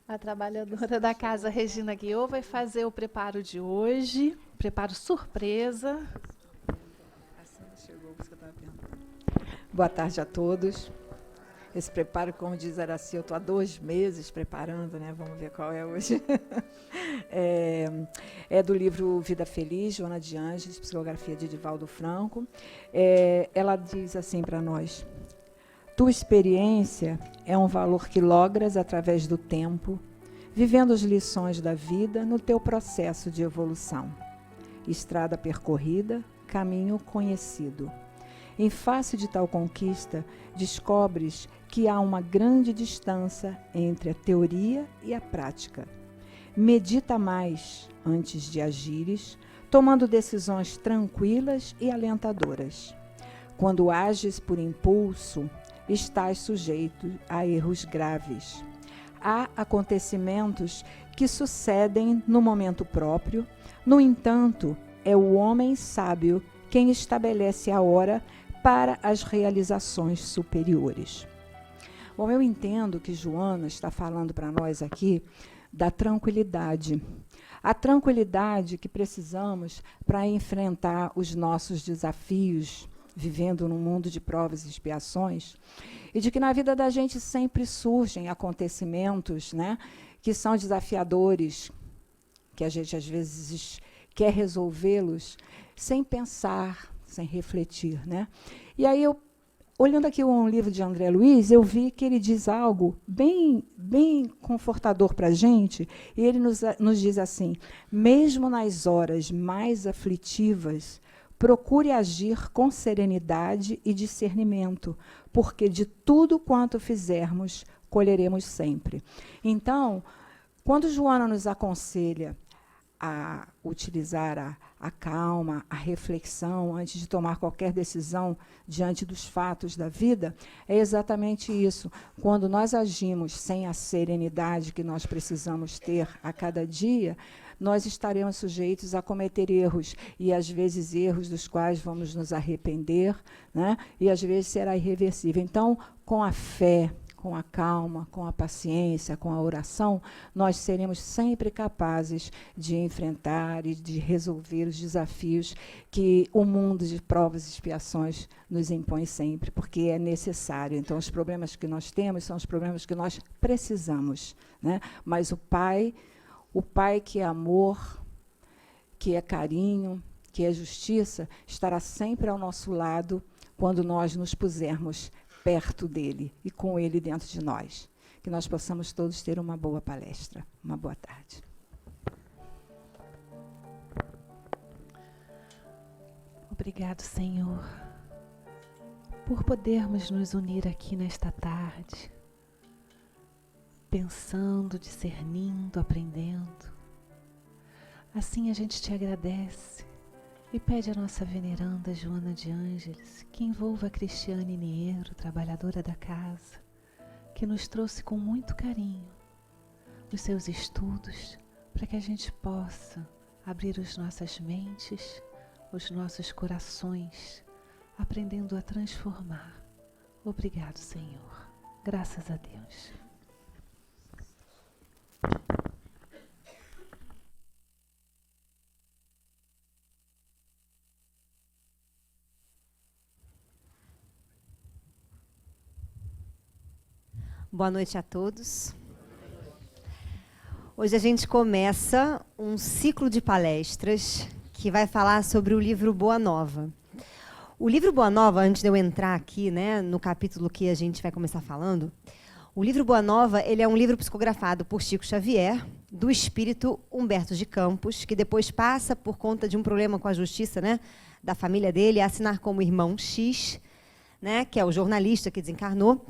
A trabalhadora da casa, Regina Guiô, vai fazer o preparo de hoje, preparo surpresa. Boa tarde a todos. Esse preparo, como diz Araci, eu estou há 2 meses preparando, né? Vamos ver qual é hoje. É do livro Vida Feliz, Joana de Ângeles, psicografia de Divaldo Franco. Ela diz assim para nós: tua experiência é um valor que logras através do tempo, vivendo as lições da vida no teu processo de evolução. Estrada percorrida, caminho conhecido. Em face de tal conquista, descobres que há uma grande distância entre a teoria e a prática. Medita mais antes de agires, tomando decisões tranquilas e alentadoras. Quando ages por impulso, estás sujeito a erros graves. Há acontecimentos que sucedem no momento próprio, no entanto, é o homem sábio quem estabelece a hora para as realizações superiores. Bom, eu entendo que Joana está falando para nós aqui da tranquilidade. A tranquilidade que precisamos para enfrentar os nossos desafios, vivendo num mundo de provas e expiações, e de que na vida da gente sempre surgem acontecimentos, né, que são desafiadores, que a gente às vezes quer resolvê-los sem pensar, sem refletir, né? E aí olhando aqui um livro de André Luiz, eu vi que ele diz algo bem confortador para a gente, e ele nos diz assim: mesmo nas horas mais aflitivas, procure agir com serenidade e discernimento, porque de tudo quanto fizermos, colheremos sempre. Então, quando Joana nos aconselha a utilizar a calma, a reflexão, antes de tomar qualquer decisão diante dos fatos da vida, é exatamente isso. Quando nós agimos sem a serenidade que nós precisamos ter a cada dia, nós estaremos sujeitos a cometer erros, e às vezes erros dos quais vamos nos arrepender, né? E às vezes será irreversível. Então, com a fé, com a calma, com a paciência, com a oração, nós seremos sempre capazes de enfrentar e de resolver os desafios que o mundo de provas e expiações nos impõe sempre, porque é necessário. Então, os problemas que nós temos são os problemas que nós precisamos, né? Mas o Pai que é amor, que é carinho, que é justiça, estará sempre ao nosso lado quando nós nos pusermos perto dele e com ele dentro de nós. Que nós possamos todos ter uma boa palestra. Uma boa tarde. Obrigado, Senhor, por podermos nos unir aqui nesta tarde, pensando, discernindo, aprendendo. Assim a gente te agradece e pede à nossa veneranda Joana de Ângeles que envolva a Cristiane Niero, trabalhadora da casa, que nos trouxe com muito carinho os seus estudos, para que a gente possa abrir as nossas mentes, os nossos corações, aprendendo a transformar. Obrigado, Senhor. Graças a Deus. Boa noite a todos. Hoje a gente começa um ciclo de palestras que vai falar sobre o livro Boa Nova. O livro Boa Nova, antes de eu entrar aqui, né, no capítulo que a gente vai começar falando, o livro Boa Nova, ele é um livro psicografado por Chico Xavier, do espírito Humberto de Campos, que depois passa, por conta de um problema com a justiça, né, da família dele, a assinar como irmão X, né, que é o jornalista que desencarnou.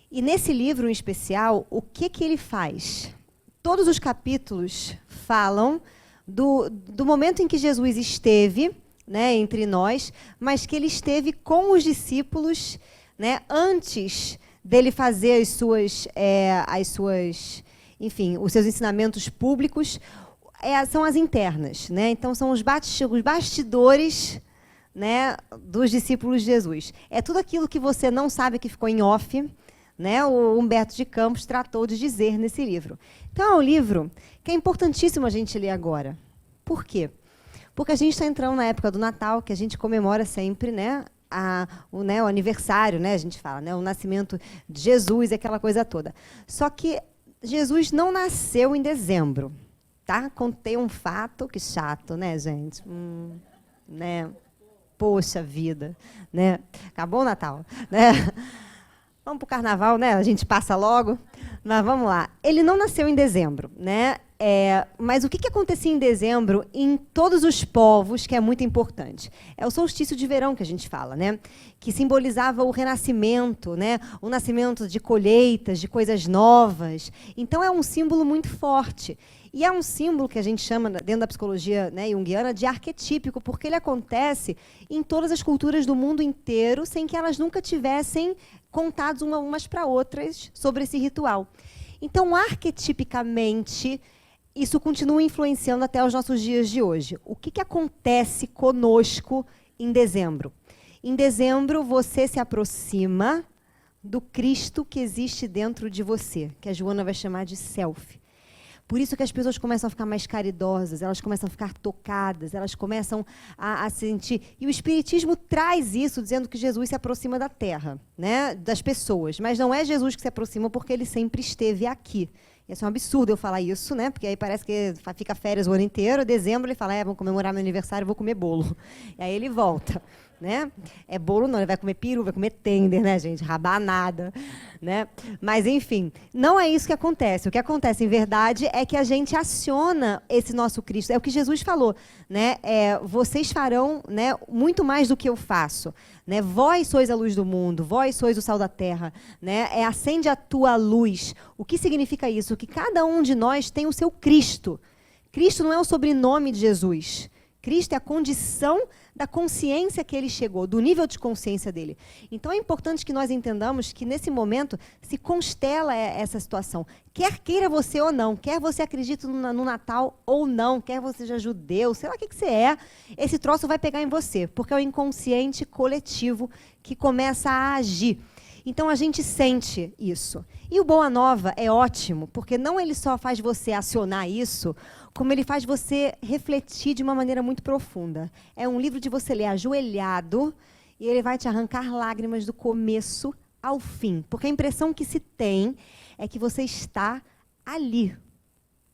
E nesse livro em especial, o que ele faz? Todos os capítulos falam do momento em que Jesus esteve, né, entre nós, mas que ele esteve com os discípulos, né, antes dele fazer enfim, os seus ensinamentos públicos, são as internas, né? Então são os bastidores, né, dos discípulos de Jesus. É tudo aquilo que você não sabe, que ficou em off, né, o Humberto de Campos tratou de dizer nesse livro. Então, é um livro que é importantíssimo a gente ler agora. Por quê? Porque a gente está entrando na época do Natal, que a gente comemora sempre, né, o aniversário, né, a gente fala, né, o nascimento de Jesus, aquela coisa toda. Só que Jesus não nasceu em dezembro, tá? Contei um fato, que chato, né, gente? Né? Poxa vida, né? Acabou o Natal, né? Vamos para o Carnaval, né? A gente passa logo. Mas vamos lá. Ele não nasceu em dezembro, né? Mas o que acontecia em dezembro em todos os povos, que é muito importante? É o solstício de verão que a gente fala, né? Que simbolizava o renascimento, né? O nascimento de colheitas, de coisas novas. Então, é um símbolo muito forte. E é um símbolo que a gente chama, dentro da psicologia, né, junguiana, de arquetípico, porque ele acontece em todas as culturas do mundo inteiro, sem que elas nunca tivessem contados umas para outras sobre esse ritual. Então, arquetipicamente, isso continua influenciando até os nossos dias de hoje. O que acontece conosco em dezembro? Em dezembro, você se aproxima do Cristo que existe dentro de você, que a Joana vai chamar de self. Por isso que as pessoas começam a ficar mais caridosas, elas começam a ficar tocadas, elas começam a sentir. E o Espiritismo traz isso, dizendo que Jesus se aproxima da Terra, né, das pessoas. Mas não é Jesus que se aproxima porque ele sempre esteve aqui. Isso é um absurdo eu falar isso, né? Porque aí parece que fica férias o ano inteiro, dezembro ele fala, vamos comemorar meu aniversário, vou comer bolo. E aí ele volta. Né? É bolo não, ele vai comer peru, vai comer tender, né, gente? Rabanada, né? Mas, enfim, não é isso que acontece. O que acontece, em verdade, é que a gente aciona esse nosso Cristo. É o que Jesus falou, né? Vocês farão, né, muito mais do que eu faço. Né? Vós sois a luz do mundo, vós sois o sal da terra. Né? Acende a tua luz. O que significa isso? Que cada um de nós tem o seu Cristo. Cristo não é o sobrenome de Jesus. Cristo é a condição da consciência que ele chegou, do nível de consciência dele. Então, é importante que nós entendamos que, nesse momento, se constela essa situação. Quer queira você ou não, quer você acredite no Natal ou não, quer você seja judeu, sei lá o que você é, esse troço vai pegar em você, porque é o inconsciente coletivo que começa a agir. Então, a gente sente isso. E o Boa Nova é ótimo, porque não ele só faz você acionar isso, como ele faz você refletir de uma maneira muito profunda. É um livro de você ler ajoelhado, e ele vai te arrancar lágrimas do começo ao fim. Porque a impressão que se tem é que você está ali,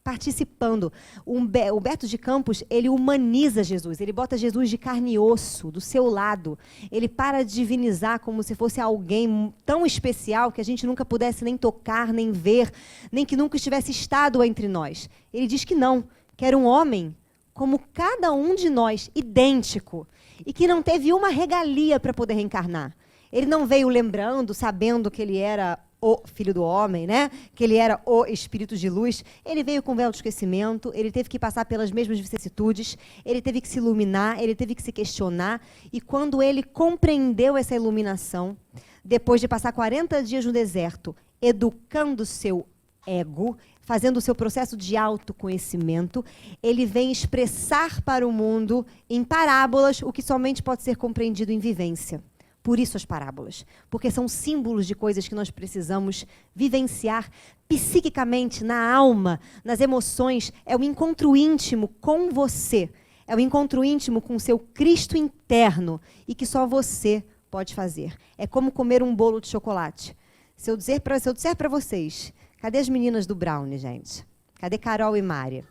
participando. O Humberto de Campos, ele humaniza Jesus, ele bota Jesus de carne e osso, do seu lado. Ele para de divinizar como se fosse alguém tão especial que a gente nunca pudesse nem tocar, nem ver, nem que nunca estivesse estado entre nós. Ele diz que não, que era um homem como cada um de nós, idêntico, e que não teve uma regalia para poder reencarnar. Ele não veio lembrando, sabendo que ele era o Filho do Homem, né? Que ele era o Espírito de Luz. Ele veio com véu de esquecimento, ele teve que passar pelas mesmas vicissitudes, ele teve que se iluminar, ele teve que se questionar. E quando ele compreendeu essa iluminação, depois de passar 40 dias no deserto, educando o seu ego, fazendo o seu processo de autoconhecimento, ele vem expressar para o mundo, em parábolas, o que somente pode ser compreendido em vivência. Por isso as parábolas, porque são símbolos de coisas que nós precisamos vivenciar psiquicamente, na alma, nas emoções. É o encontro íntimo com você, é o encontro íntimo com o seu Cristo interno e que só você pode fazer. É como comer um bolo de chocolate. Se eu disser para vocês, cadê as meninas do Brownie, gente? Cadê Carol e Mária?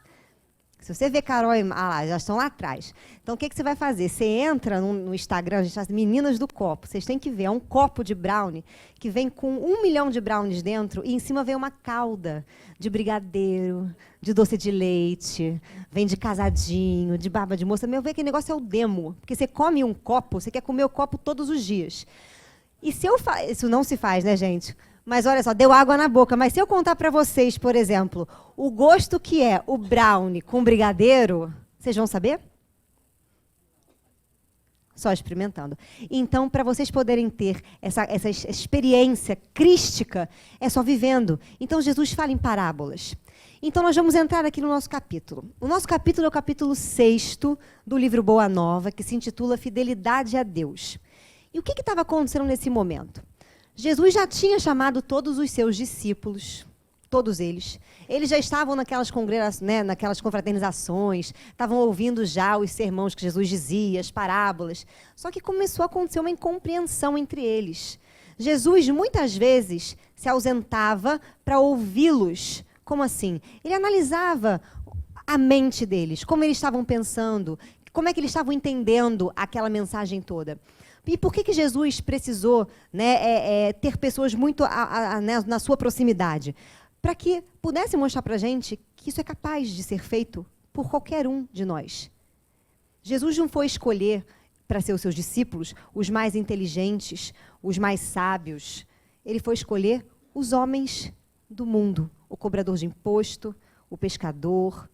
Se você vê Carol e lá, já estão lá atrás. Então, o que você vai fazer? Você entra no Instagram, a gente chama Meninas do Copo. Vocês têm que ver, é um copo de brownie que vem com 1 milhão de brownies dentro e em cima vem uma calda de brigadeiro, de doce de leite, vem de casadinho, de baba de moça. Meu, vê que o negócio é o demo. Porque você come um copo, você quer comer o copo todos os dias. E se eu isso não se faz, né, gente? Mas olha só, deu água na boca. Mas se eu contar para vocês, por exemplo, o gosto que é o brownie com brigadeiro, vocês vão saber? Só experimentando. Então, para vocês poderem ter essa experiência crística, é só vivendo. Então, Jesus fala em parábolas. Então, nós vamos entrar aqui no nosso capítulo. O nosso capítulo é o capítulo 6º do livro Boa Nova, que se intitula Fidelidade a Deus. E o que estava acontecendo nesse momento? Jesus já tinha chamado todos os seus discípulos, todos eles. Eles já estavam naquelas naquelas confraternizações, estavam ouvindo já os sermões que Jesus dizia, as parábolas. Só que começou a acontecer uma incompreensão entre eles. Jesus, muitas vezes, se ausentava para ouvi-los. Como assim? Ele analisava a mente deles, como eles estavam pensando, como é que eles estavam entendendo aquela mensagem toda. E por que Jesus precisou, né, ter pessoas muito na sua proximidade? Para que pudesse mostrar para a gente que isso é capaz de ser feito por qualquer um de nós. Jesus não foi escolher para ser os seus discípulos os mais inteligentes, os mais sábios. Ele foi escolher os homens do mundo, o cobrador de imposto, o pescador.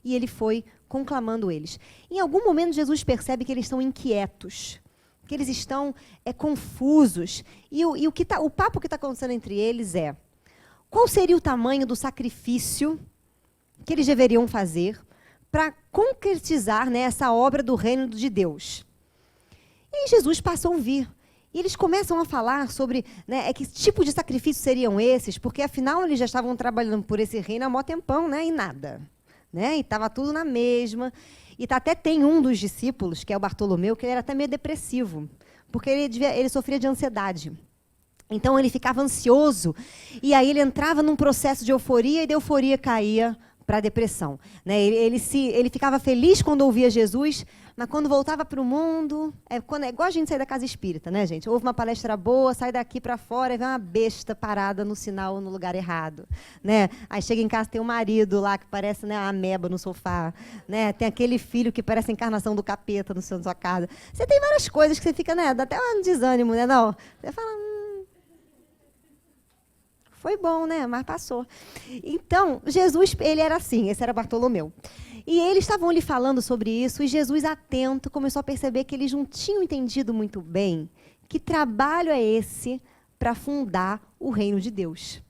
E ele foi conclamando eles. Em algum momento, Jesus percebe que eles estão inquietos, que eles estão confusos. E o papo que está acontecendo entre eles é: qual seria o tamanho do sacrifício que eles deveriam fazer para concretizar, né, essa obra do reino de Deus? E aí Jesus passa a ouvir. E eles começam a falar sobre, né, que tipo de sacrifícios seriam esses, porque afinal eles já estavam trabalhando por esse reino há mó tempão, né, e nada. Né, e estava tudo na mesma. E até tem um dos discípulos, que é o Bartolomeu, que ele era até meio depressivo, porque ele sofria de ansiedade. Então ele ficava ansioso, e aí ele entrava num processo de euforia, e da euforia caía para a depressão. Né? Ele ficava feliz quando ouvia Jesus, mas quando voltava para o mundo, é igual a gente sair da casa espírita, né, gente? Ouve uma palestra boa, sai daqui para fora e vê uma besta parada no sinal no lugar errado. Né? Aí chega em casa, tem um marido lá que parece, né, uma ameba no sofá. Né? Tem aquele filho que parece a encarnação do capeta na sua casa. Você tem várias coisas que você fica, né, dá até um desânimo, né? Não. Você fala, foi bom, né? Mas passou. Então, Jesus, ele era assim, esse era Bartolomeu. E eles estavam lhe falando sobre isso, e Jesus, atento, começou a perceber que eles não tinham entendido muito bem que trabalho é esse para fundar o reino de Deus.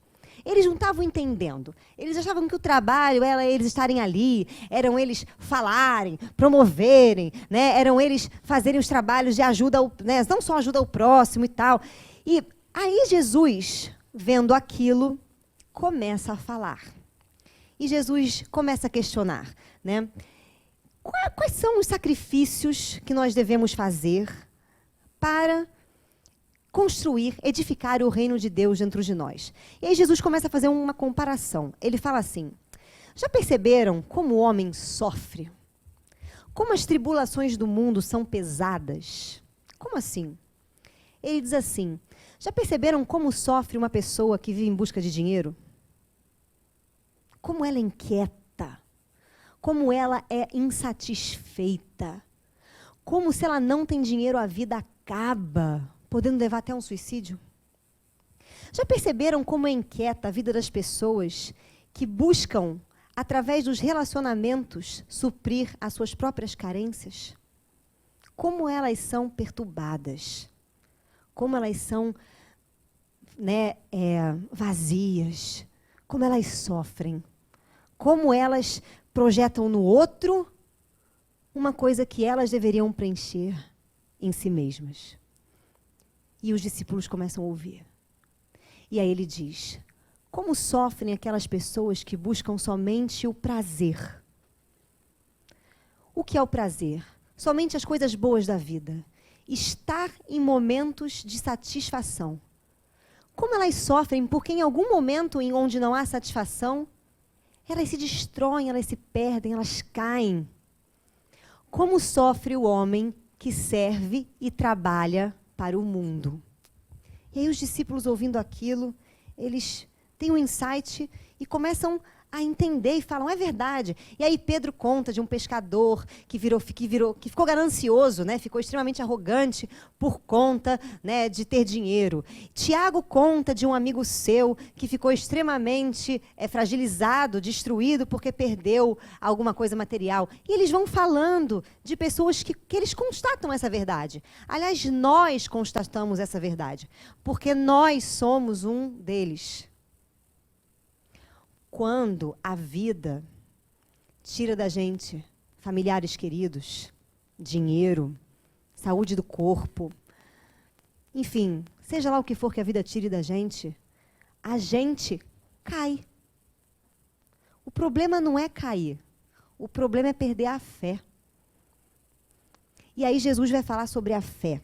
Eles não estavam entendendo. Eles achavam que o trabalho era eles estarem ali, eram eles falarem, promoverem, né? Eram eles fazerem os trabalhos de ajuda, né? Não só ajuda ao próximo e tal. E aí Jesus, vendo aquilo, começa a falar. E Jesus começa a questionar, né? Quais são os sacrifícios que nós devemos fazer para construir, edificar o reino de Deus dentro de nós? E aí Jesus começa a fazer uma comparação. Ele fala assim: já perceberam como o homem sofre? Como as tribulações do mundo são pesadas? Como assim? Ele diz assim: já perceberam como sofre uma pessoa que vive em busca de dinheiro? Como ela é inquieta, como ela é insatisfeita, como se ela não tem dinheiro a vida acaba, podendo levar até um suicídio. Já perceberam como é inquieta a vida das pessoas que buscam, através dos relacionamentos, suprir as suas próprias carências? Como elas são perturbadas, como elas são, né, vazias, como elas sofrem, como elas projetam no outro uma coisa que elas deveriam preencher em si mesmas. E os discípulos começam a ouvir. E aí ele diz: como sofrem aquelas pessoas que buscam somente o prazer? O que é o prazer? Somente as coisas boas da vida. Estar em momentos de satisfação. Como elas sofrem, porque em algum momento em onde não há satisfação, elas se destroem, elas se perdem, elas caem. Como sofre o homem que serve e trabalha para o mundo? E aí os discípulos, ouvindo aquilo, eles têm um insight e começam a entender e falam: é verdade. E aí Pedro conta de um pescador que ficou ganancioso, né? Ficou extremamente arrogante por conta, né, de ter dinheiro. Tiago conta de um amigo seu que ficou extremamente fragilizado, destruído porque perdeu alguma coisa material. E eles vão falando de pessoas que eles constatam essa verdade. Aliás, nós constatamos essa verdade, porque nós somos um deles. Quando a vida tira da gente familiares queridos, dinheiro, saúde do corpo, enfim, seja lá o que for que a vida tire da gente, a gente cai. O problema não é cair. O problema é perder a fé. E aí Jesus vai falar sobre a fé.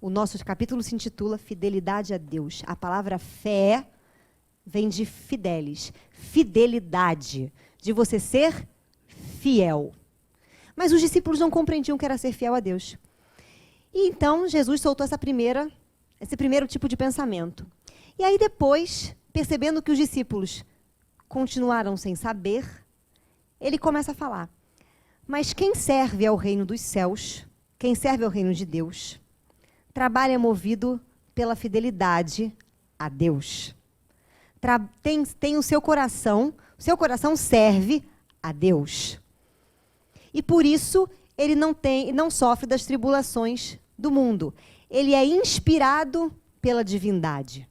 O nosso capítulo se intitula Fidelidade a Deus. A palavra fé vem de fidelis. Fidelidade. De você ser fiel. Mas os discípulos não compreendiam o que era ser fiel a Deus. E então Jesus soltou esse primeiro tipo de pensamento. E aí depois, percebendo que os discípulos continuaram sem saber, ele começa a falar. Mas quem serve ao reino dos céus, quem serve ao reino de Deus, trabalha movido pela fidelidade a Deus. Tem o seu coração serve a Deus. E por isso ele não sofre das tribulações do mundo. Ele é inspirado pela divindade.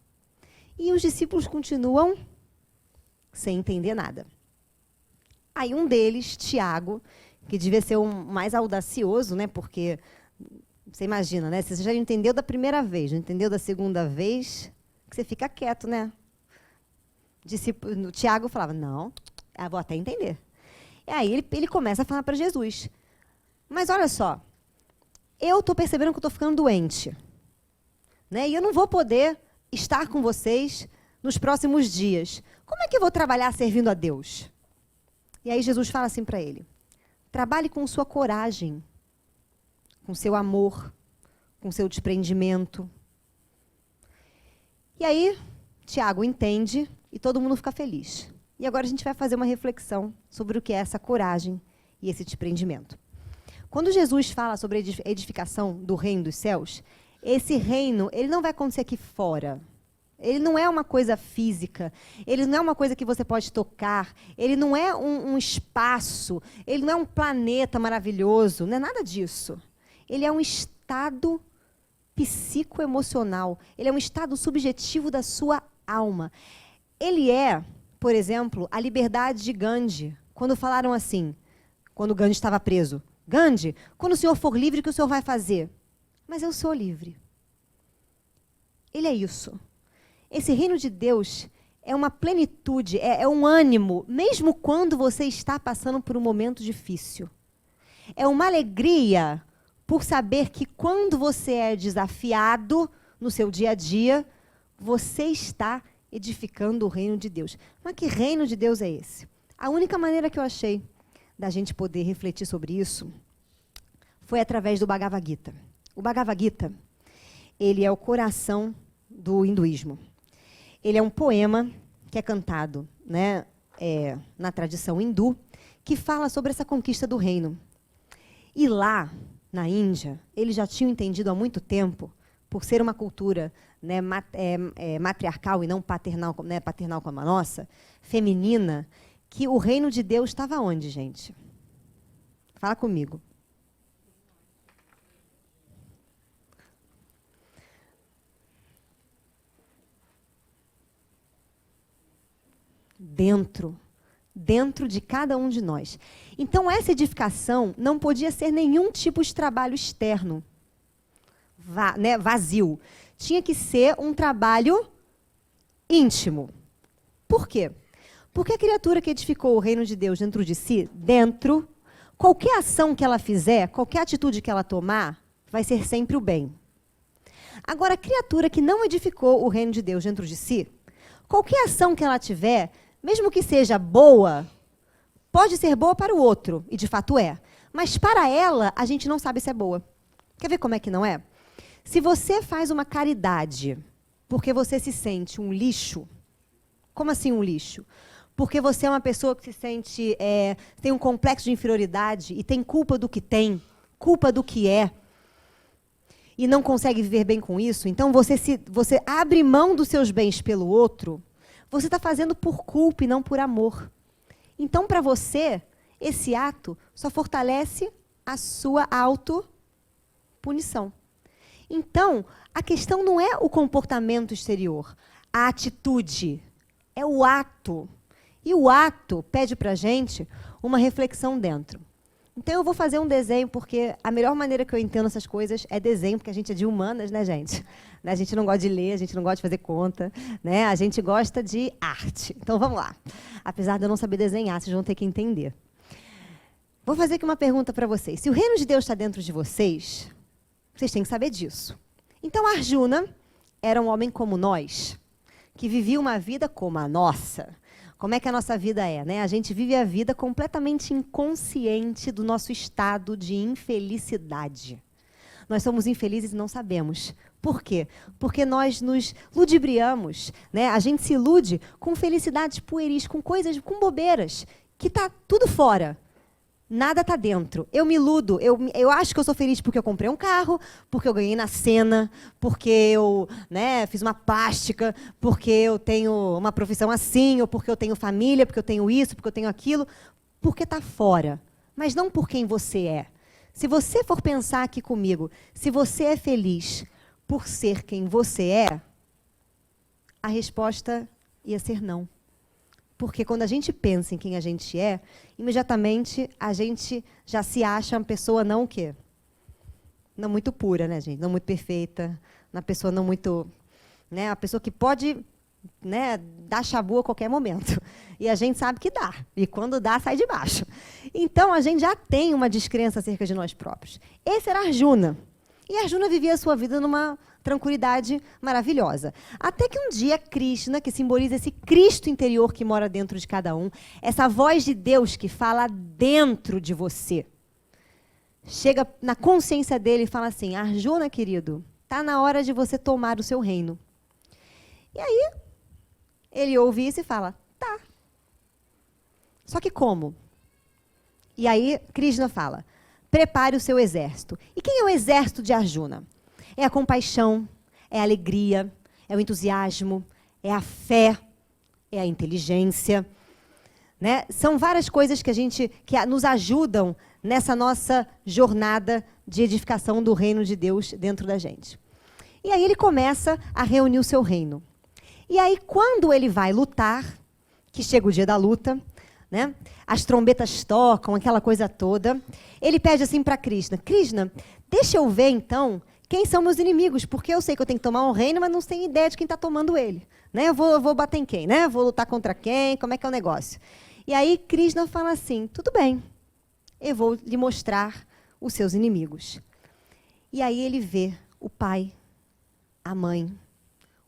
E os discípulos continuam sem entender nada. Aí um deles, Tiago, que devia ser o mais audacioso, né? Porque você imagina, né? Se você já entendeu da primeira vez, já entendeu da segunda vez, que você fica quieto, né? Tiago falava, não, vou até entender. E aí ele começa a falar para Jesus. Mas olha só, eu estou percebendo que eu estou ficando doente. Né? E eu não vou poder estar com vocês nos próximos dias. Como é que eu vou trabalhar servindo a Deus? E aí Jesus fala assim para ele, trabalhe com sua coragem, com seu amor, com seu desprendimento. E aí, Tiago entende e todo mundo fica feliz. E agora a gente vai fazer uma reflexão sobre o que é essa coragem e esse desprendimento. Quando Jesus fala sobre a edificação do reino dos céus, esse reino, ele não vai acontecer aqui fora. Ele não é uma coisa física, ele não é uma coisa que você pode tocar, ele não é um espaço, ele não é um planeta maravilhoso, não é nada disso. Ele é um estado psicoemocional, ele é um estado subjetivo da sua alma. Ele é, por exemplo, a liberdade de Gandhi, quando falaram assim, quando Gandhi estava preso. Gandhi, quando o senhor for livre, o que o senhor vai fazer? Mas eu sou livre. Ele é isso. Esse reino de Deus é uma plenitude, é um ânimo, mesmo quando você está passando por um momento difícil. É uma alegria por saber que quando você é desafiado no seu dia a dia, você está edificando o reino de Deus. Mas que reino de Deus é esse? A única maneira que eu achei da gente poder refletir sobre isso foi através do Bhagavad Gita. O Bhagavad Gita, ele é o coração do hinduísmo. Ele é um poema que é cantado, né, na tradição hindu, que fala sobre essa conquista do reino. E lá, na Índia, eles já tinham entendido há muito tempo, por ser uma cultura, né, matriarcal e não paternal, né, paternal como a nossa, feminina, que o reino de Deus estava onde, gente? Fala comigo. Dentro de cada um de nós. Então, essa edificação não podia ser nenhum tipo de trabalho externo, vazio. Tinha que ser um trabalho íntimo. Por quê? Porque a criatura que edificou o reino de Deus dentro de si, qualquer ação que ela fizer, qualquer atitude que ela tomar, vai ser sempre o bem. Agora, a criatura que não edificou o reino de Deus dentro de si, qualquer ação que ela tiver, mesmo que seja boa, pode ser boa para o outro, e de fato é. Mas para ela, a gente não sabe se é boa. Quer ver como é que não é? Se você faz uma caridade porque você se sente um lixo, como assim um lixo? Porque você é uma pessoa que se sente, tem um complexo de inferioridade e tem culpa do que tem, culpa do que é, e não consegue viver bem com isso, então você abre mão dos seus bens pelo outro, você está fazendo por culpa e não por amor. Então, para você, esse ato só fortalece a sua autopunição. Então, a questão não é o comportamento exterior, a atitude, é o ato. E o ato pede para a gente uma reflexão dentro. Então eu vou fazer um desenho, porque a melhor maneira que eu entendo essas coisas é desenho, porque a gente é de humanas, né, gente? A gente não gosta de ler, a gente não gosta de fazer conta, né? A gente gosta de arte. Então vamos lá. Apesar de eu não saber desenhar, vocês vão ter que entender. Vou fazer aqui uma pergunta para vocês. Se o reino de Deus está dentro de vocês, vocês têm que saber disso. Então Arjuna era um homem como nós, que vivia uma vida como a nossa. Como é que a nossa vida é, né? A gente vive a vida completamente inconsciente do nosso estado de infelicidade. Nós somos infelizes e não sabemos. Por quê? Porque nós nos ludibriamos, né? A gente se ilude com felicidades pueris, com coisas, com bobeiras, que está tudo fora. Nada está dentro. Eu me iludo. Eu acho que eu sou feliz porque eu comprei um carro, porque eu ganhei na Sena, porque eu, né, fiz uma plástica, porque eu tenho uma profissão assim, ou porque eu tenho família, porque eu tenho isso, porque eu tenho aquilo. Porque está fora. Mas não por quem você é. Se você for pensar aqui comigo, se você é feliz por ser quem você é, a resposta ia ser não. Porque quando a gente pensa em quem a gente é, imediatamente a gente já se acha uma pessoa não o quê? Não muito pura, né, gente? Não muito perfeita, uma pessoa não muito, né, uma pessoa que pode, né, dar chabu a qualquer momento. E a gente sabe que dá. E quando dá, sai de baixo. Então a gente já tem uma descrença acerca de nós próprios. Esse era Arjuna. E Arjuna vivia a sua vida numa tranquilidade maravilhosa. Até que um dia Krishna, que simboliza esse Cristo interior que mora dentro de cada um, essa voz de Deus que fala dentro de você, chega na consciência dele e fala assim: Arjuna, querido, está na hora de você tomar o seu reino. E aí, ele ouve isso e fala: tá. Só que como? E aí, Krishna fala: prepare o seu exército. E quem é o exército de Arjuna? É a compaixão, é a alegria, é o entusiasmo, é a fé, é a inteligência. Né? São várias coisas que nos ajudam nessa nossa jornada de edificação do reino de Deus dentro da gente. E aí ele começa a reunir o seu reino. E aí, quando ele vai lutar, que chega o dia da luta, né? As trombetas tocam, aquela coisa toda, ele pede assim para Krishna: Krishna, deixa eu ver então quem são meus inimigos, porque eu sei que eu tenho que tomar um reino, mas não tenho ideia de quem está tomando ele. Né? Eu vou bater em quem? Né? Vou lutar contra quem? Como é que é o negócio? E aí Krishna fala assim: tudo bem, eu vou lhe mostrar os seus inimigos. E aí ele vê o pai, a mãe,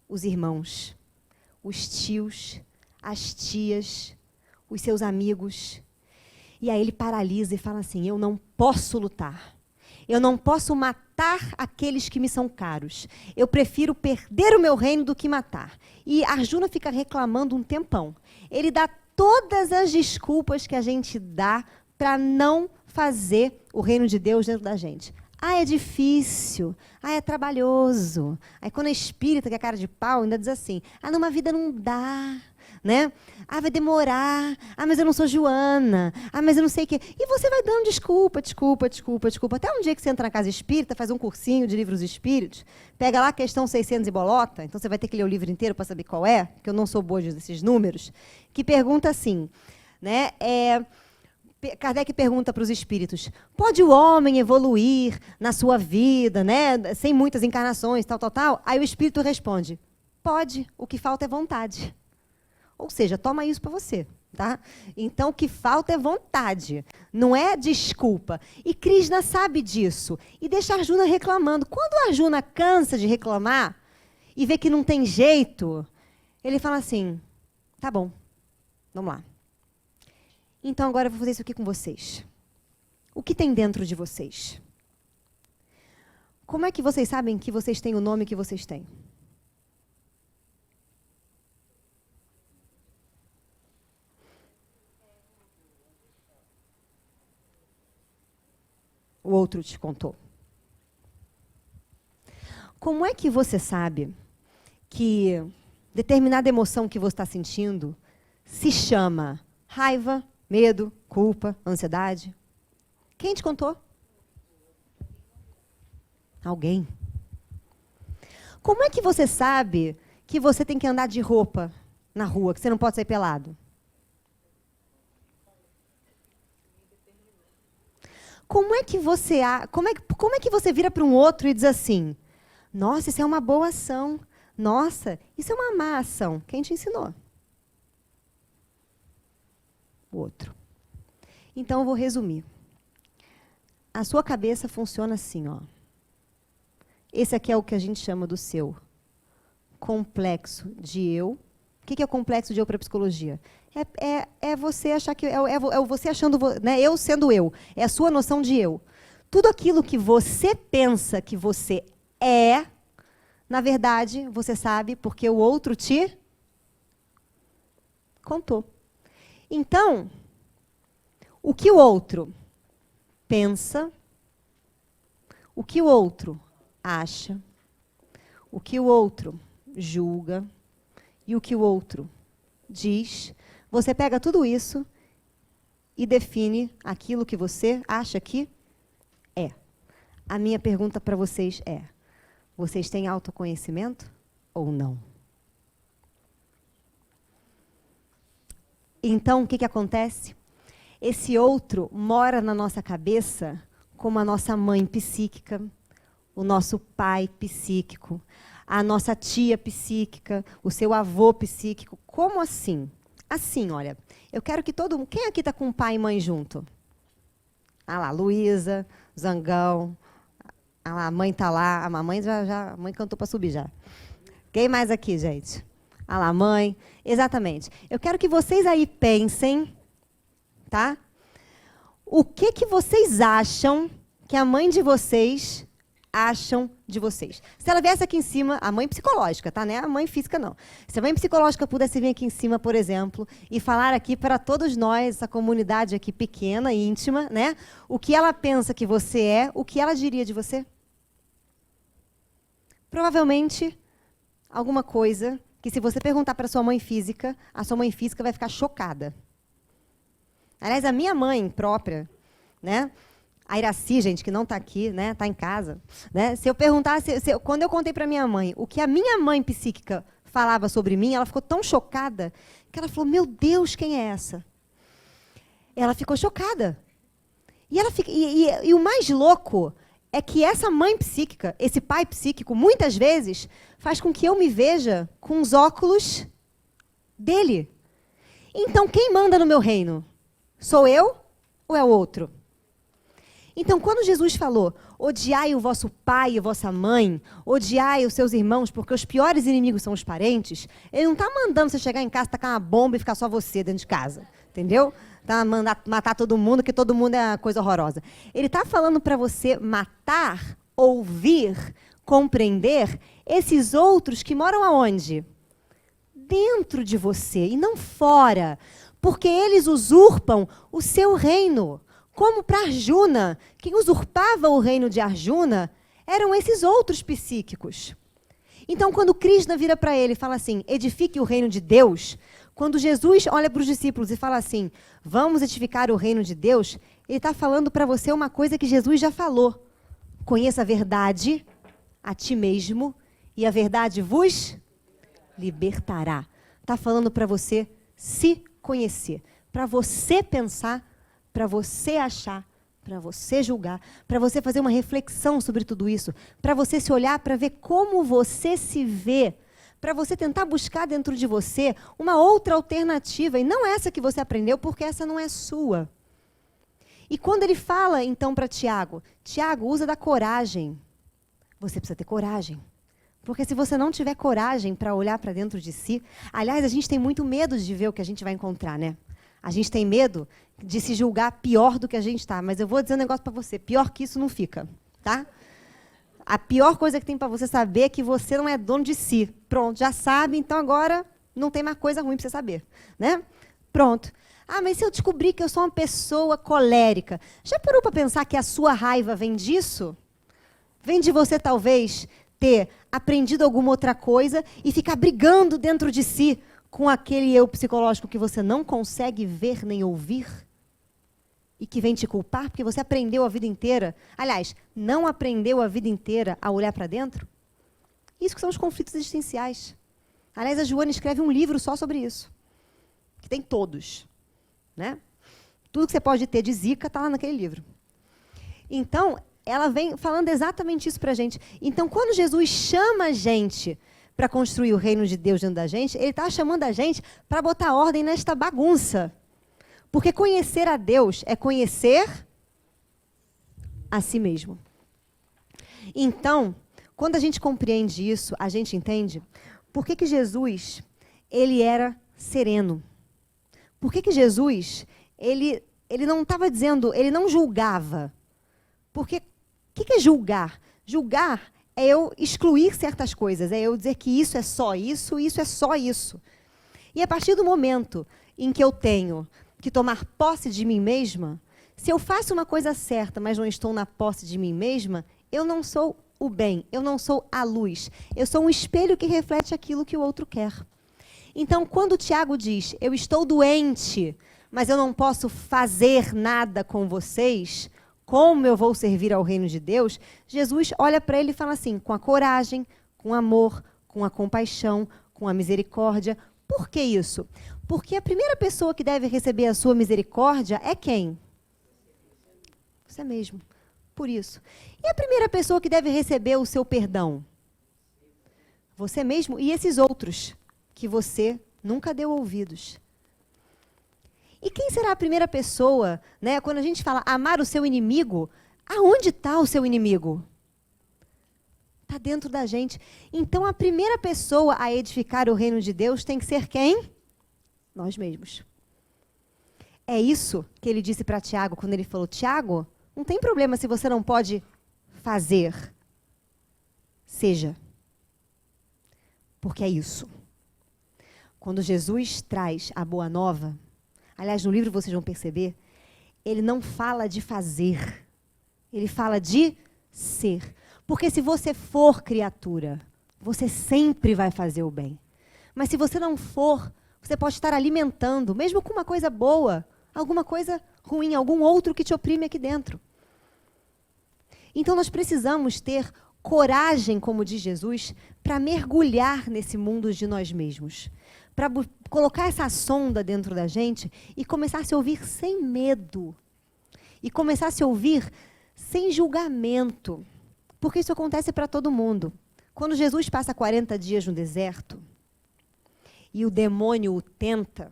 os irmãos, os tios, as tias, os seus amigos. E aí ele paralisa e fala assim: eu não posso lutar. Eu não posso matar aqueles que me são caros. Eu prefiro perder o meu reino do que matar. E Arjuna fica reclamando um tempão. Ele dá todas as desculpas que a gente dá para não fazer o reino de Deus dentro da gente. Ah, é difícil. Ah, é trabalhoso. Aí quando é espírita, que é cara de pau, ainda diz assim: ah, numa vida não dá. Né? Ah, vai demorar. Ah, mas eu não sou Joana. Ah, mas eu não sei o quê. E você vai dando desculpa. Até um dia que você entra na casa espírita, faz um cursinho de livros espíritos, pega lá a questão 600 e bolota, então você vai ter que ler o livro inteiro para saber qual é, que eu não sou boa desses números, que pergunta assim, né? Kardec pergunta para os espíritos: pode o homem evoluir na sua vida, né? Sem muitas encarnações, tal? Aí o espírito responde: pode, o que falta é vontade. Ou seja, toma isso para você, tá? Então, o que falta é vontade, não é desculpa. E Krishna sabe disso e deixa Arjuna reclamando. Quando Arjuna cansa de reclamar e vê que não tem jeito, ele fala assim: tá bom, vamos lá. Então, agora eu vou fazer isso aqui com vocês. O que tem dentro de vocês? Como é que vocês sabem que vocês têm o nome que vocês têm? O outro te contou. Como é que você sabe que determinada emoção que você está sentindo se chama raiva, medo, culpa, ansiedade? Quem te contou? Alguém. Como é que você sabe que você tem que andar de roupa na rua, que você não pode sair pelado? como é que você vira para um outro e diz assim, nossa, isso é uma boa ação, nossa, isso é uma má ação? Quem te ensinou? O outro. Então, eu vou resumir. A sua cabeça funciona assim, ó. Esse aqui é o que a gente chama do seu complexo de eu. O que é o complexo de eu para a psicologia? É você achar que... É você achando... Né, eu sendo eu. É a sua noção de eu. Tudo aquilo que você pensa que você é, na verdade, você sabe porque o outro te contou. Então, o que o outro pensa, o que o outro acha, o que o outro julga e o que o outro diz, você pega tudo isso e define aquilo que você acha que é. A minha pergunta para vocês é, vocês têm autoconhecimento ou não? Então, o que acontece? Esse outro mora na nossa cabeça como a nossa mãe psíquica, o nosso pai psíquico, a nossa tia psíquica, o seu avô psíquico. Como assim? Assim, olha, eu quero que todo mundo... Quem aqui está com pai e mãe junto? Ah lá, Luísa, Zangão. Ah lá, a mãe está lá. A mãe a mãe cantou para subir já. Quem mais aqui, gente? Ah lá, mãe. Exatamente. Eu quero que vocês aí pensem, tá? O que vocês acham que a mãe de vocês acham de vocês? Se ela viesse aqui em cima, a mãe psicológica, tá? Não é a mãe física, não. Se a mãe psicológica pudesse vir aqui em cima, por exemplo, e falar aqui para todos nós, essa comunidade aqui pequena, íntima, né? O que ela pensa que você é, o que ela diria de você? Provavelmente, alguma coisa que se você perguntar para sua mãe física, a sua mãe física vai ficar chocada. Aliás, a minha mãe própria, né? A Iraci, gente, que não está aqui, né? Está em casa. Né? Se eu perguntasse, quando eu contei para minha mãe o que a minha mãe psíquica falava sobre mim, ela ficou tão chocada que ela falou, meu Deus, quem é essa? Ela ficou chocada. E o mais louco é que essa mãe psíquica, esse pai psíquico, muitas vezes, faz com que eu me veja com os óculos dele. Então, quem manda no meu reino? Sou eu ou é o outro? Então, quando Jesus falou, odiai o vosso pai e a vossa mãe, odiai os seus irmãos, porque os piores inimigos são os parentes, ele não está mandando você chegar em casa, tacar uma bomba e ficar só você dentro de casa, entendeu? Tá mandando matar todo mundo, que todo mundo é uma coisa horrorosa. Ele está falando para você matar, ouvir, compreender esses outros que moram aonde? Dentro de você e não fora, porque eles usurpam o seu reino. Como para Arjuna, quem usurpava o reino de Arjuna eram esses outros psíquicos. Então, quando Krishna vira para ele e fala assim, edifique o reino de Deus, quando Jesus olha para os discípulos e fala assim, vamos edificar o reino de Deus, ele está falando para você uma coisa que Jesus já falou. Conheça a verdade a ti mesmo e a verdade vos libertará. Está falando para você se conhecer, para você pensar, para você achar, para você julgar, para você fazer uma reflexão sobre tudo isso, para você se olhar para ver como você se vê, para você tentar buscar dentro de você uma outra alternativa, e não essa que você aprendeu, porque essa não é sua. E quando ele fala, então, para Tiago, Tiago, usa da coragem. Você precisa ter coragem. Porque se você não tiver coragem para olhar para dentro de si... Aliás, a gente tem muito medo de ver o que a gente vai encontrar, né? A gente tem medo de se julgar pior do que a gente está. Mas eu vou dizer um negócio para você. Pior que isso não fica, tá? A pior coisa que tem para você saber é que você não é dono de si. Pronto, já sabe, então agora não tem mais coisa ruim para você saber, né? Pronto. Ah, mas se eu descobrir que eu sou uma pessoa colérica, já parou para pensar que a sua raiva vem disso? Vem de você, talvez, ter aprendido alguma outra coisa e ficar brigando dentro de si com aquele eu psicológico que você não consegue ver nem ouvir e que vem te culpar porque você aprendeu a vida inteira, aliás, não aprendeu a vida inteira a olhar para dentro? Isso que são os conflitos existenciais. Aliás, a Joana escreve um livro só sobre isso, que tem todos, né? Tudo que você pode ter de zica está lá naquele livro. Então, ela vem falando exatamente isso para a gente. Então, quando Jesus chama a gente para construir o reino de Deus dentro da gente, ele está chamando a gente para botar ordem nesta bagunça. Porque conhecer a Deus é conhecer a si mesmo. Então, quando a gente compreende isso, a gente entende por que Jesus ele era sereno. Por que Jesus ele não estava dizendo, ele não julgava. Porque o que é julgar? Julgar é eu excluir certas coisas, é eu dizer que isso é só isso, isso é só isso. E a partir do momento em que eu tenho que tomar posse de mim mesma, se eu faço uma coisa certa, mas não estou na posse de mim mesma, eu não sou o bem, eu não sou a luz. Eu sou um espelho que reflete aquilo que o outro quer. Então, quando o Tiago diz, eu estou doente, mas eu não posso fazer nada com vocês, como eu vou servir ao reino de Deus? Jesus olha para ele e fala assim, com a coragem, com o amor, com a compaixão, com a misericórdia. Por que isso? Porque a primeira pessoa que deve receber a sua misericórdia é quem? Você mesmo. Por isso. E a primeira pessoa que deve receber o seu perdão? Você mesmo e esses outros que você nunca deu ouvidos. E quem será a primeira pessoa, né? Quando a gente fala amar o seu inimigo, aonde está o seu inimigo? Está dentro da gente. Então, a primeira pessoa a edificar o reino de Deus tem que ser quem? Nós mesmos. É isso que ele disse para Tiago, quando ele falou, Tiago, não tem problema se você não pode fazer. Seja. Porque é isso. Quando Jesus traz a boa nova, aliás, no livro vocês vão perceber, ele não fala de fazer, ele fala de ser. Porque se você for criatura, você sempre vai fazer o bem. Mas se você não for, você pode estar alimentando, mesmo com uma coisa boa, alguma coisa ruim, algum outro que te oprime aqui dentro. Então nós precisamos ter coragem, como diz Jesus, para mergulhar nesse mundo de nós mesmos. Para colocar essa sonda dentro da gente e começar a se ouvir sem medo. E começar a se ouvir sem julgamento. Porque isso acontece para todo mundo. Quando Jesus passa 40 dias no deserto e o demônio o tenta,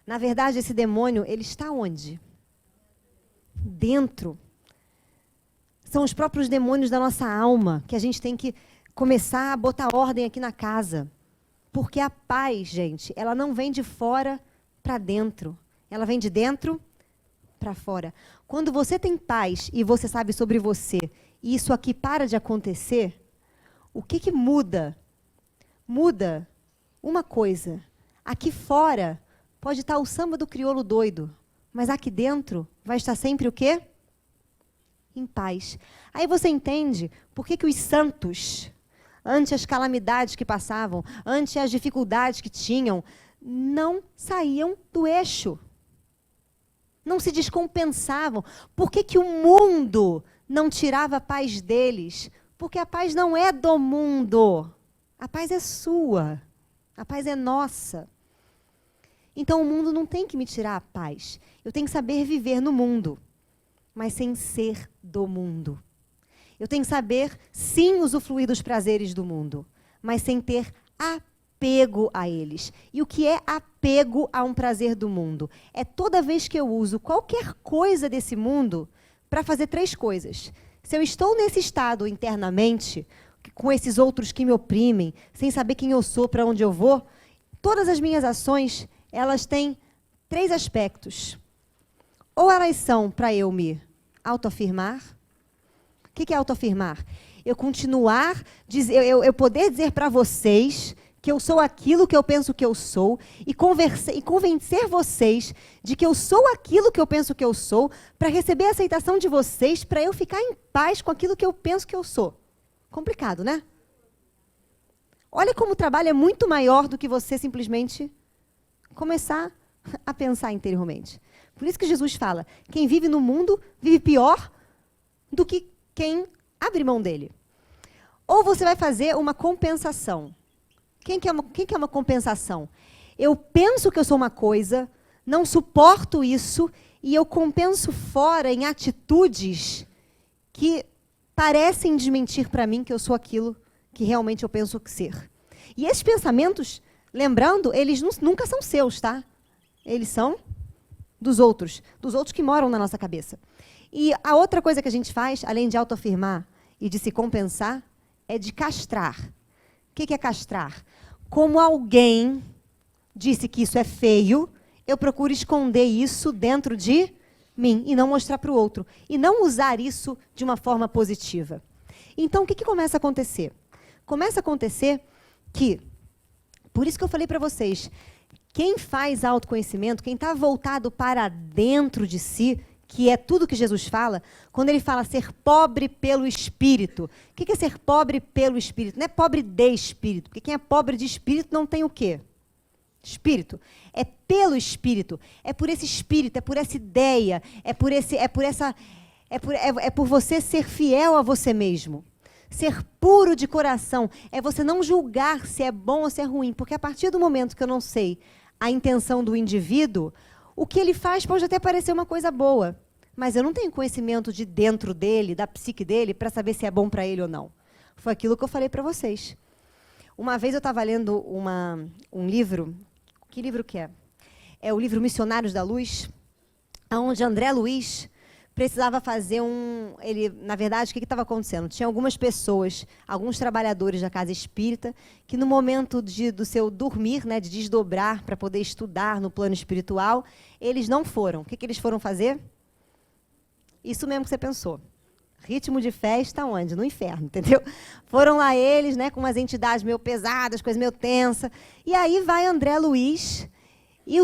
na verdade, esse demônio, ele está onde? Dentro. São os próprios demônios da nossa alma que a gente tem que começar a botar ordem aqui na casa. Porque a paz, gente, ela não vem de fora para dentro. Ela vem de dentro para fora. Quando você tem paz e você sabe sobre você, e isso aqui para de acontecer, o que muda? Muda uma coisa. Aqui fora pode estar o samba do crioulo doido, mas aqui dentro vai estar sempre o quê? Em paz. Aí você entende por que os santos, ante as calamidades que passavam, ante as dificuldades que tinham, não saíam do eixo. Não se descompensavam. Por que o mundo não tirava a paz deles? Porque a paz não é do mundo. A paz é sua. A paz é nossa. Então o mundo não tem que me tirar a paz. Eu tenho que saber viver no mundo, mas sem ser do mundo. Eu tenho que saber, sim, usufruir dos prazeres do mundo, mas sem ter apego a eles. E o que é apego a um prazer do mundo? É toda vez que eu uso qualquer coisa desse mundo para fazer três coisas. Se eu estou nesse estado internamente, com esses outros que me oprimem, sem saber quem eu sou, para onde eu vou, todas as minhas ações, elas têm três aspectos. Ou elas são para eu me autoafirmar. O que é autoafirmar? Eu continuar, eu poder dizer para vocês que eu sou aquilo que eu penso que eu sou e convencer vocês de que eu sou aquilo que eu penso que eu sou para receber a aceitação de vocês, para eu ficar em paz com aquilo que eu penso que eu sou. Complicado, né? Olha como o trabalho é muito maior do que você simplesmente começar a pensar interiormente. Por isso que Jesus fala, quem vive no mundo vive pior do que quem abre mão dele. Ou você vai fazer uma compensação. Quem que é uma compensação? Eu penso que eu sou uma coisa, não suporto isso e eu compenso fora em atitudes que parecem desmentir para mim que eu sou aquilo que realmente eu penso que ser. E esses pensamentos, lembrando, eles nunca são seus, tá? Eles são dos outros que moram na nossa cabeça. E a outra coisa que a gente faz, além de autoafirmar e de se compensar, é de castrar. O que é castrar? Como alguém disse que isso é feio, eu procuro esconder isso dentro de mim e não mostrar para o outro. E não usar isso de uma forma positiva. Então, o que começa a acontecer? Começa a acontecer que, por isso que eu falei para vocês, quem faz autoconhecimento, quem está voltado para dentro de si, que é tudo que Jesus fala, quando ele fala ser pobre pelo Espírito. O que é ser pobre pelo Espírito? Não é pobre de Espírito, porque quem é pobre de Espírito não tem o quê? Espírito. É pelo Espírito, é por esse Espírito, é por essa ideia, é por você ser fiel a você mesmo. Ser puro de coração é você não julgar se é bom ou se é ruim, porque a partir do momento que eu não sei a intenção do indivíduo, o que ele faz pode até parecer uma coisa boa, mas eu não tenho conhecimento de dentro dele, da psique dele, para saber se é bom para ele ou não. Foi aquilo que eu falei para vocês. Uma vez eu estava lendo um livro, que livro que é? É o livro Missionários da Luz, onde André Luiz precisava fazer na verdade, o que estava acontecendo? Tinha algumas pessoas, alguns trabalhadores da casa espírita, que no momento do seu dormir, né, de desdobrar para poder estudar no plano espiritual, eles não foram. O que eles foram fazer? Isso mesmo que você pensou. Ritmo de festa onde? No inferno, entendeu? Foram lá eles, né, com umas entidades meio pesadas, coisas meio tensas. E aí vai André Luiz e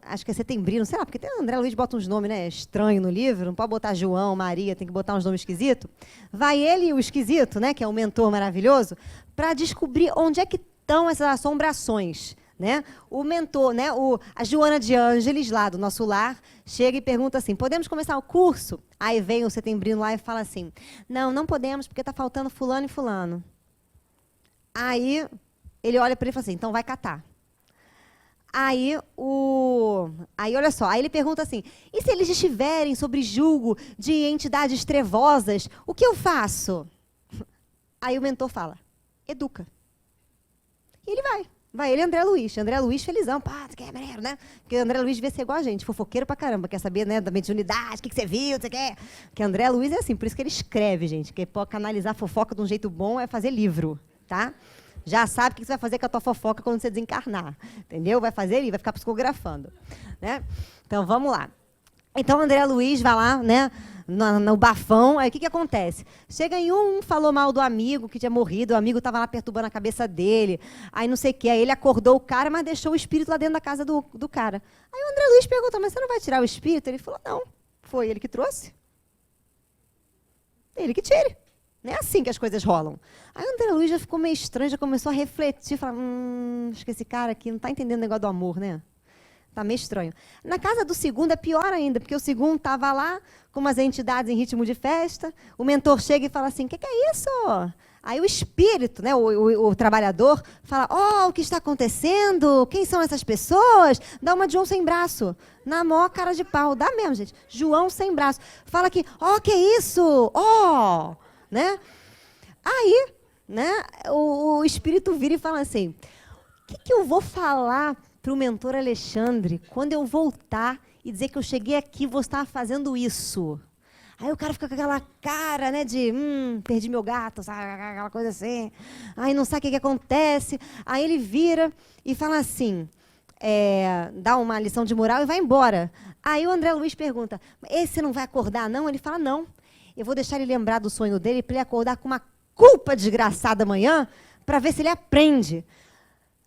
acho que é Setembrino, sei lá, porque tem André Luiz bota uns nomes, né, estranho no livro, não pode botar João, Maria, tem que botar uns nomes esquisitos. Vai ele e o esquisito, né, que é um mentor maravilhoso, para descobrir onde é que estão essas assombrações. Né? O mentor, né? A Joana de Ângeles, lá do nosso lar, chega e pergunta assim, podemos começar o curso? Aí vem o Setembrino lá e fala assim, não podemos porque está faltando fulano e fulano. Aí ele olha para ele e fala assim, então vai catar. Aí, olha só, aí ele pergunta assim, e se eles estiverem sob julgo de entidades trevosas, o que eu faço? Aí o mentor fala, educa. E ele vai. Vai ele e André Luiz felizão, pá, que é maneiro, né? Porque André Luiz devia ser igual a gente, fofoqueiro pra caramba, quer saber, né, da mediunidade, o que você viu, você quer? Porque André Luiz é assim, por isso que ele escreve, gente, que pode canalizar fofoca de um jeito bom é fazer livro, tá? Já sabe o que você vai fazer com a tua fofoca quando você desencarnar, entendeu? Vai fazer ali, vai ficar psicografando, né? Então, vamos lá. Então, André Luiz vai lá, né, no bafão, aí o que acontece? Chega em falou mal do amigo que tinha morrido, o amigo estava lá perturbando a cabeça dele, aí não sei o que, aí ele acordou o cara, mas deixou o espírito lá dentro da casa do cara. Aí o André Luiz perguntou, mas você não vai tirar o espírito? Ele falou, não, foi ele que trouxe. Ele que tire. Não é assim que as coisas rolam. Aí o André Luiz já ficou meio estranho, já começou a refletir, falar, acho que esse cara aqui não está entendendo o negócio do amor, né? Está meio estranho. Na casa do segundo é pior ainda, porque o segundo estava lá com umas entidades em ritmo de festa, o mentor chega e fala assim, o que é isso? Aí o espírito, né, o trabalhador, fala, o que está acontecendo? Quem são essas pessoas? Dá uma de João sem braço, na maior cara de pau. Dá mesmo, gente. João sem braço. Fala que, que é isso? Né? Aí, né, o espírito vira e fala assim, o que eu vou falar para o mentor Alexandre quando eu voltar e dizer que eu cheguei aqui e vou estar fazendo isso? Aí o cara fica com aquela cara, né, de perdi meu gato, sabe, aquela coisa assim. Aí não sabe o que acontece. Aí ele vira e fala assim, dá uma lição de moral e vai embora. Aí o André Luiz pergunta, esse não vai acordar não? Ele fala, não. Eu vou deixar ele lembrar do sonho dele para ele acordar com uma culpa desgraçada amanhã para ver se ele aprende.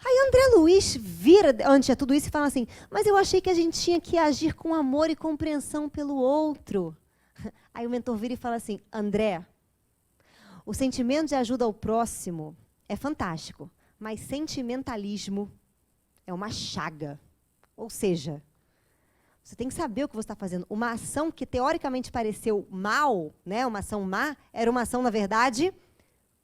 Aí André Luiz vira ante tudo isso e fala assim, mas eu achei que a gente tinha que agir com amor e compreensão pelo outro. Aí o mentor vira e fala assim, André, o sentimento de ajuda ao próximo é fantástico, mas sentimentalismo é uma chaga. Ou seja, você tem que saber o que você está fazendo. Uma ação que teoricamente pareceu mal, né, uma ação má, era uma ação, na verdade,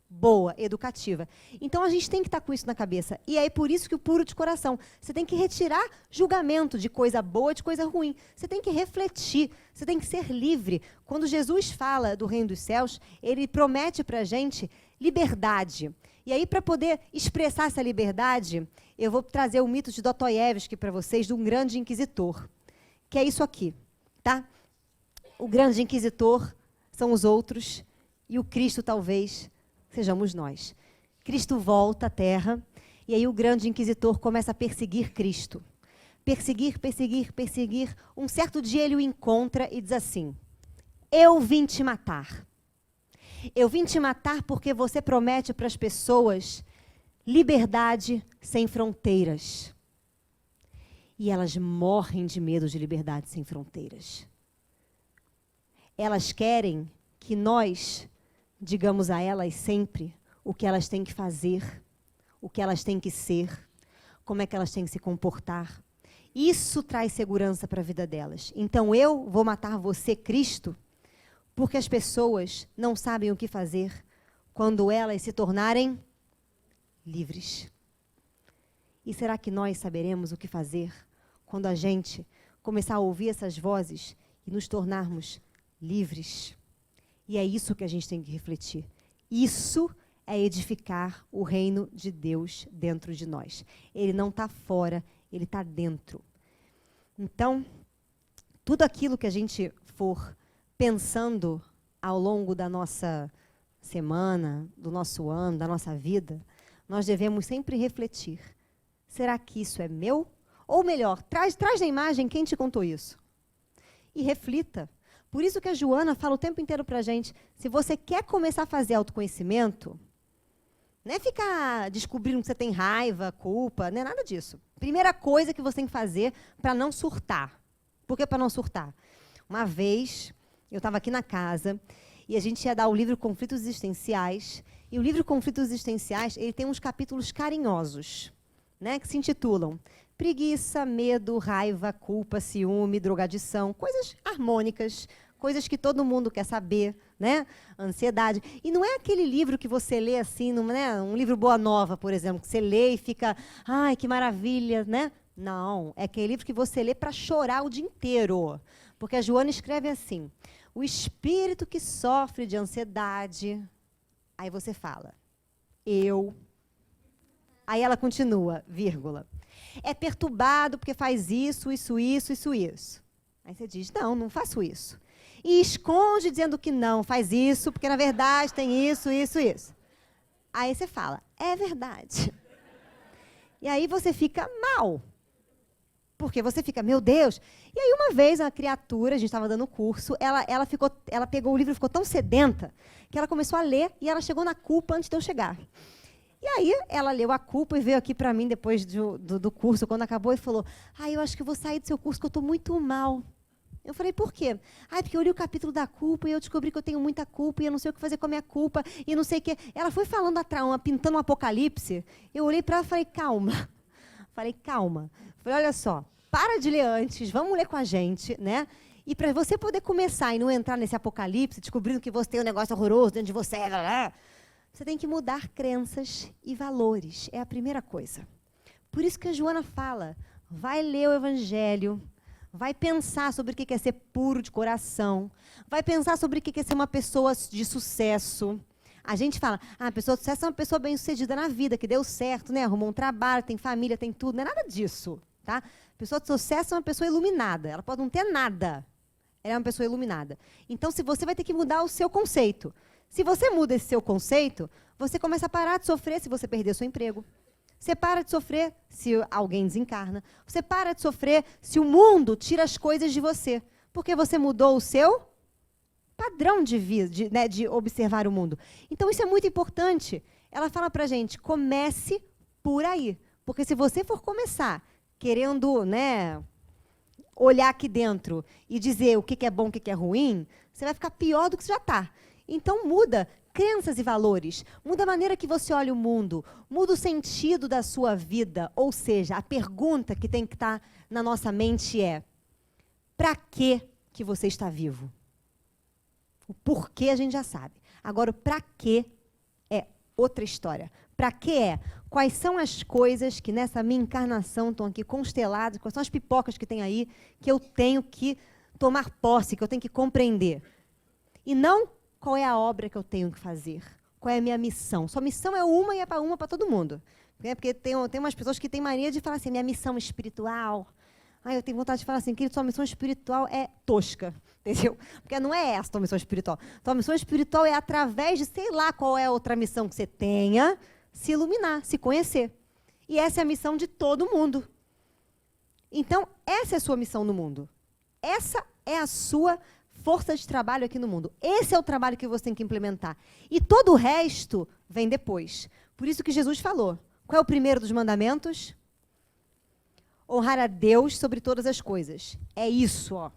boa, educativa. Então, a gente tem que estar com isso na cabeça. E é por isso que o puro de coração. Você tem que retirar julgamento de coisa boa, de coisa ruim. Você tem que refletir. Você tem que ser livre. Quando Jesus fala do reino dos céus, ele promete para a gente liberdade. E aí, para poder expressar essa liberdade, eu vou trazer o mito de Dostoiévski para vocês, de um grande inquisitor. Que é isso aqui, tá? O grande inquisitor são os outros, e o Cristo, talvez, sejamos nós. Cristo volta à Terra, e aí o grande inquisitor começa a perseguir Cristo. Perseguir, perseguir, perseguir. Um certo dia ele o encontra e diz assim: eu vim te matar. Eu vim te matar porque você promete para as pessoas liberdade sem fronteiras. E elas morrem de medo de liberdade sem fronteiras. Elas querem que nós digamos a elas sempre o que elas têm que fazer, o que elas têm que ser, como é que elas têm que se comportar. Isso traz segurança para a vida delas. Então eu vou matar você, Cristo, porque as pessoas não sabem o que fazer quando elas se tornarem livres. E será que nós saberemos o que fazer quando a gente começar a ouvir essas vozes e nos tornarmos livres? E é isso que a gente tem que refletir. Isso é edificar o reino de Deus dentro de nós. Ele não está fora, ele está dentro. Então, tudo aquilo que a gente for pensando ao longo da nossa semana, do nosso ano, da nossa vida, nós devemos sempre refletir. Será que isso é meu? Ou melhor, traz na imagem quem te contou isso. E reflita. Por isso que a Joana fala o tempo inteiro para a gente, se você quer começar a fazer autoconhecimento, não é ficar descobrindo que você tem raiva, culpa, não é nada disso. Primeira coisa que você tem que fazer para não surtar. Por que para não surtar? Uma vez, eu estava aqui na casa, e a gente ia dar o livro Conflitos Existenciais, e o livro Conflitos Existenciais, ele tem uns capítulos carinhosos, né, que se intitulam preguiça, medo, raiva, culpa, ciúme, drogadição, coisas harmônicas, coisas que todo mundo quer saber, né? Ansiedade. E não é aquele livro que você lê assim, não é um livro Boa Nova, por exemplo, que você lê e fica, ai, que maravilha, né? Não, é aquele livro que você lê para chorar o dia inteiro. Porque a Joana escreve assim: o espírito que sofre de ansiedade. Aí você fala, eu. Aí ela continua, vírgula. É perturbado porque faz isso, isso, isso, isso, isso. Aí você diz, não, não faço isso. E esconde dizendo que não, faz isso, porque na verdade tem isso, isso, isso. Aí você fala, é verdade. E aí você fica mal. Porque você fica, meu Deus. E aí uma vez a criatura, a gente estava dando curso, ela pegou o livro e ficou tão sedenta que ela começou a ler e ela chegou na culpa antes de eu chegar. E aí ela leu a culpa e veio aqui para mim depois do curso, quando acabou, e falou, eu acho que eu vou sair do seu curso, que eu estou muito mal. Eu falei, por quê? Porque eu li o capítulo da culpa e eu descobri que eu tenho muita culpa e eu não sei o que fazer com a minha culpa e não sei o quê. Ela foi falando, pintando um apocalipse. Eu olhei para ela e falei, calma. Falei, olha só, para de ler antes, vamos ler com a gente, né? E para você poder começar e não entrar nesse apocalipse, descobrindo que você tem um negócio horroroso dentro de você, você tem que mudar crenças e valores. É a primeira coisa. Por isso que a Joana fala, vai ler o Evangelho, vai pensar sobre o que é ser puro de coração, vai pensar sobre o que é ser uma pessoa de sucesso. A gente fala, a pessoa de sucesso é uma pessoa bem-sucedida na vida, que deu certo, né? Arrumou um trabalho, tem família, tem tudo. Não é nada disso, tá? A pessoa de sucesso é uma pessoa iluminada. Ela pode não ter nada. Ela é uma pessoa iluminada. Então, se você vai ter que mudar o seu conceito. Se você muda esse seu conceito, você começa a parar de sofrer se você perder seu emprego. Você para de sofrer se alguém desencarna. Você para de sofrer se o mundo tira as coisas de você. Porque você mudou o seu padrão de vida, de observar o mundo. Então, isso é muito importante. Ela fala para a gente, comece por aí. Porque se você for começar querendo, né, olhar aqui dentro e dizer o que é bom, o que é ruim, você vai ficar pior do que você já está. Então, muda crenças e valores, muda a maneira que você olha o mundo, muda o sentido da sua vida. Ou seja, a pergunta que tem que estar na nossa mente é, para que você está vivo? O porquê a gente já sabe. Agora, o para quê é outra história. Para que é? Quais são as coisas que nessa minha encarnação estão aqui consteladas, quais são as pipocas que tem aí, que eu tenho que tomar posse, que eu tenho que compreender. E não qual é a obra que eu tenho que fazer, qual é a minha missão. Sua missão é uma e é para todo mundo. Porque tem umas pessoas que têm mania de falar assim, minha missão espiritual. Eu tenho vontade de falar assim, querido, sua missão espiritual é tosca, entendeu? Porque não é essa a tua missão espiritual. Tua missão espiritual é através de, sei lá qual é a outra missão que você tenha, se iluminar, se conhecer. E essa é a missão de todo mundo. Então, essa é a sua missão no mundo. Essa é a sua força de trabalho aqui no mundo. Esse é o trabalho que você tem que implementar. E todo o resto vem depois. Por isso que Jesus falou. Qual é o primeiro dos mandamentos? Honrar a Deus sobre todas as coisas. É isso, ó.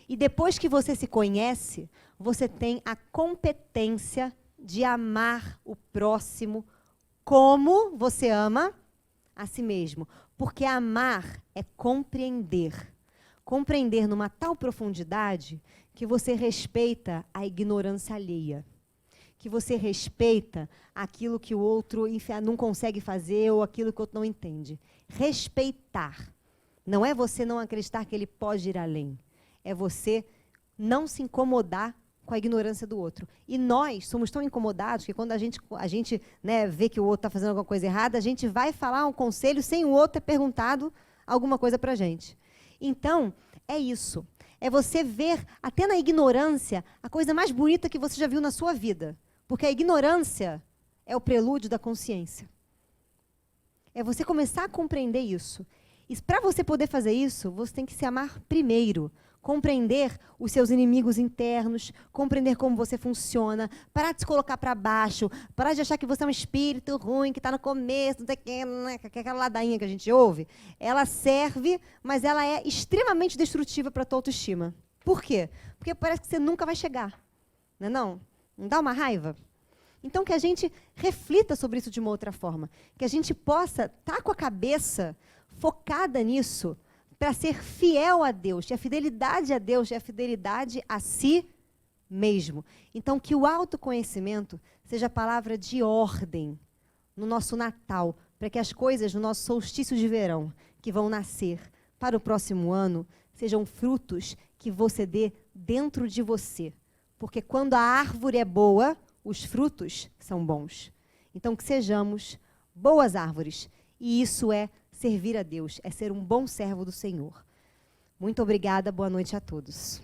E depois que você se conhece, você tem a competência de amar o próximo como você ama a si mesmo. Porque amar é compreender. Compreender numa tal profundidade que você respeita a ignorância alheia. Que você respeita aquilo que o outro não consegue fazer ou aquilo que o outro não entende. Respeitar. Não é você não acreditar que ele pode ir além. É você não se incomodar com a ignorância do outro. E nós somos tão incomodados que quando a gente vê que o outro está fazendo alguma coisa errada, a gente vai falar um conselho sem o outro ter perguntado alguma coisa para a gente. Então, é isso. É você ver, até na ignorância, a coisa mais bonita que você já viu na sua vida. Porque a ignorância é o prelúdio da consciência. É você começar a compreender isso. E para você poder fazer isso, você tem que se amar primeiro. Compreender os seus inimigos internos, compreender como você funciona, parar de se colocar para baixo, parar de achar que você é um espírito ruim, que está no começo, aquela ladainha que a gente ouve. Ela serve, mas ela é extremamente destrutiva para a tua autoestima. Por quê? Porque parece que você nunca vai chegar. Não é não? Não dá uma raiva? Então, que a gente reflita sobre isso de uma outra forma. Que a gente possa estar com a cabeça focada nisso para ser fiel a Deus. E a fidelidade a Deus é a fidelidade a si mesmo. Então, que o autoconhecimento seja a palavra de ordem no nosso Natal, para que as coisas no nosso solstício de verão, que vão nascer para o próximo ano, sejam frutos que você dê dentro de você. Porque quando a árvore é boa, os frutos são bons. Então, que sejamos boas árvores. E isso é servir a Deus, é ser um bom servo do Senhor. Muito obrigada, boa noite a todos.